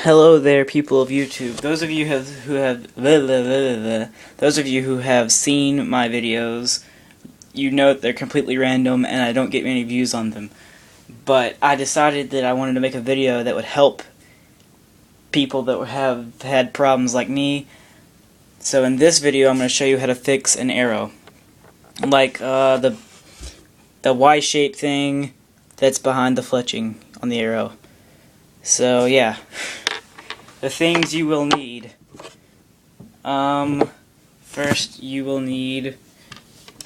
Hello there, people of YouTube. Those of you who have seen my videos, you know that they're completely random and I don't get many views on them. But I decided that I wanted to make a video that would help people that have had problems like me. So in this video, I'm going to show you how to fix an arrow, like the Y-shaped thing that's behind the fletching on the arrow. So yeah. The things you will need. First you will need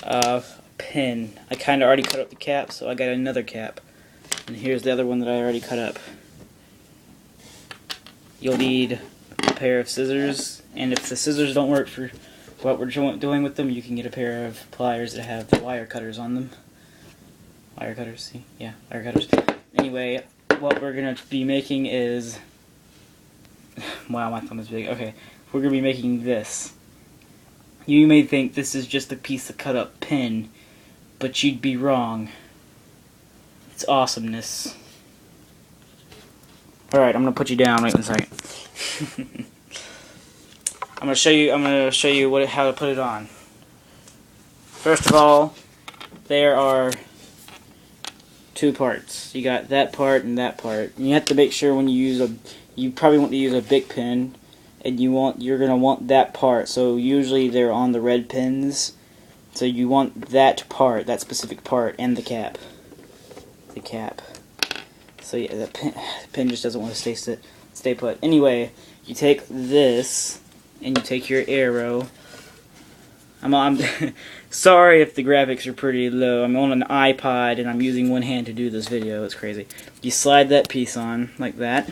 a pin. I kinda already cut up the cap, so I got another cap. And here's the other one that I already cut up. You'll need a pair of scissors, and if the scissors don't work for what we're doing with them, you can get a pair of pliers that have the wire cutters on them. Wire cutters, see? Yeah, wire cutters. Anyway, what we're gonna be making is... Wow, my thumb is big. Okay, we're going to be making this. You may think this is just a piece of cut up pin, but you'd be wrong. It's awesomeness. Alright, I'm going to put you down. Wait 1 second. I'm going to show you how to put it on. First of all, there are two parts. You got that part and that part. And you have to make sure when you use you probably want to use a big pin, and you're gonna want that part. So usually they're on the red pins. So you want that part, that specific part, and the cap. The cap. So yeah, that pin just doesn't want to stay put. Anyway, you take this and you take your arrow. I'm sorry if the graphics are pretty low. I'm on an iPod and I'm using one hand to do this video. It's crazy. You slide that piece on like that.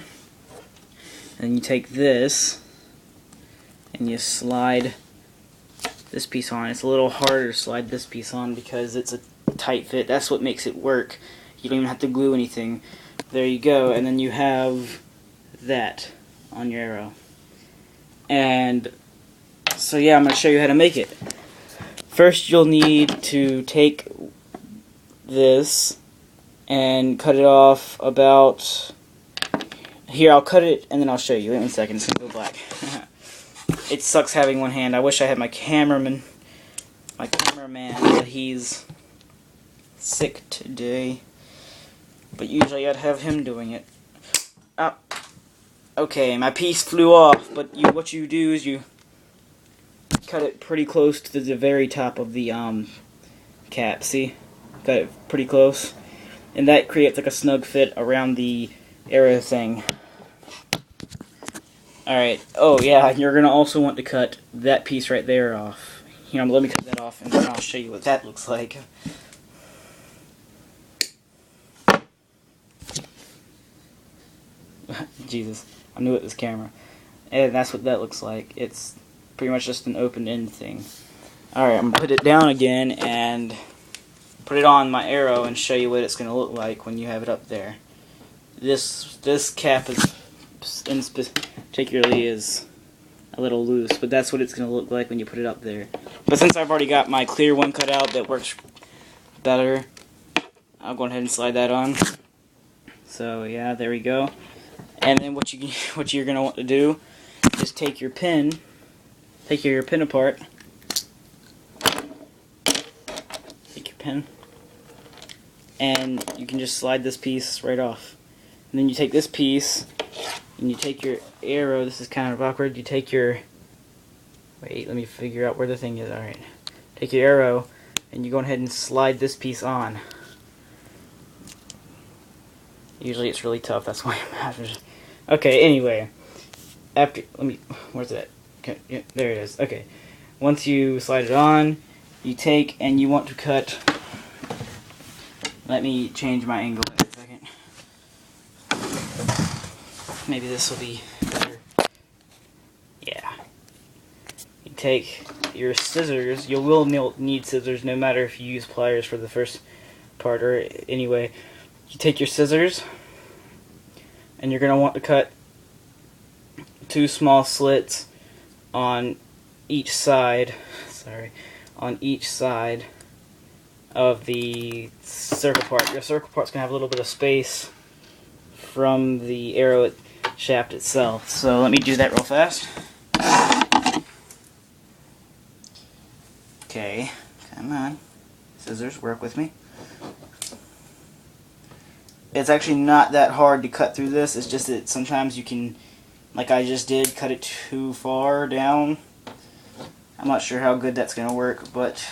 And you take this and you slide this piece on. It's a little harder to slide this piece on because it's a tight fit. That's what makes it work. You don't even have to glue anything. There you go. And then you have that on your arrow. And so yeah, I'm going to show you how to make it. First you'll need to take this and cut it off about... Here, I'll cut it and then I'll show you. Wait 1 second, it's going to go black. It sucks having one hand. I wish I had my cameraman, but he's sick today. But usually I'd have him doing it. Okay, my piece flew off, but what you do is you cut it pretty close to the very top of the cap. See? Got it pretty close. And that creates like a snug fit around the arrow thing. Alright, oh yeah, you're going to also want to cut that piece right there off. Here, let me cut that off and then I'll show you what that looks like. Jesus, I knew it was camera. And that's what that looks like. It's pretty much just an open end thing. Alright, I'm going to put it down again and put it on my arrow and show you what it's going to look like when you have it up there. This cap is particularly is a little loose, but that's what it's going to look like when you put it up there. But since I've already got my clear one cut out that works better, I'll go ahead and slide that on. So yeah, there we go. And then what you're going to want to do is take your pin apart. Take your pin, and you can just slide this piece right off. And then you take this piece, and you take your arrow. This is kind of awkward. You take your... Wait, let me figure out where the thing is. Alright. Take your arrow, and you go ahead and slide this piece on. Usually it's really tough, that's why I'm having... Okay, anyway. Where's it at? Okay, yeah, there it is. Okay. Once you slide it on, you take and you want to cut... Let me change my angle. Maybe this will be better. Yeah. You take your scissors. You will need scissors no matter if you use pliers for the first part or anyway. You take your scissors and you're going to want to cut 2 small slits on each side. On each side of the circle part. Your circle part's going to have a little bit of space from the arrow. shaft itself. So let me do that real fast. Okay, come on. Scissors, work with me. It's actually not that hard to cut through this. It's just that sometimes you can, like I just did, cut it too far down. I'm not sure how good that's going to work, but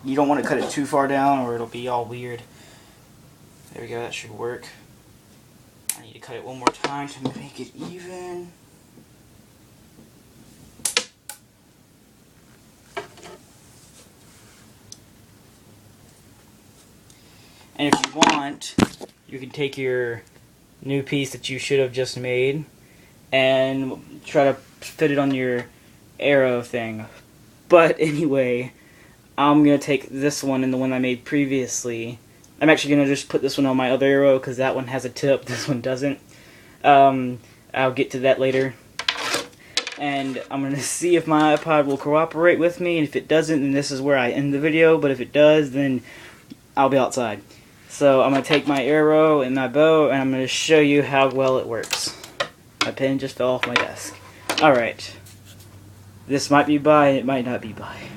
you don't want to cut it too far down or it'll be all weird. There we go, that should work. I need to cut it one more time to make it even. And if you want, you can take your new piece that you should have just made and try to fit it on your arrow thing. But anyway, I'm going to take this one and the one I made previously. I'm actually going to just put this one on my other arrow because that one has a tip, this one doesn't. I'll get to that later. And I'm going to see if my iPod will cooperate with me, and if it doesn't, then this is where I end the video, but if it does, then I'll be outside. So I'm going to take my arrow and my bow, and I'm going to show you how well it works. My pen just fell off my desk. Alright. This might be bye, it might not be bye.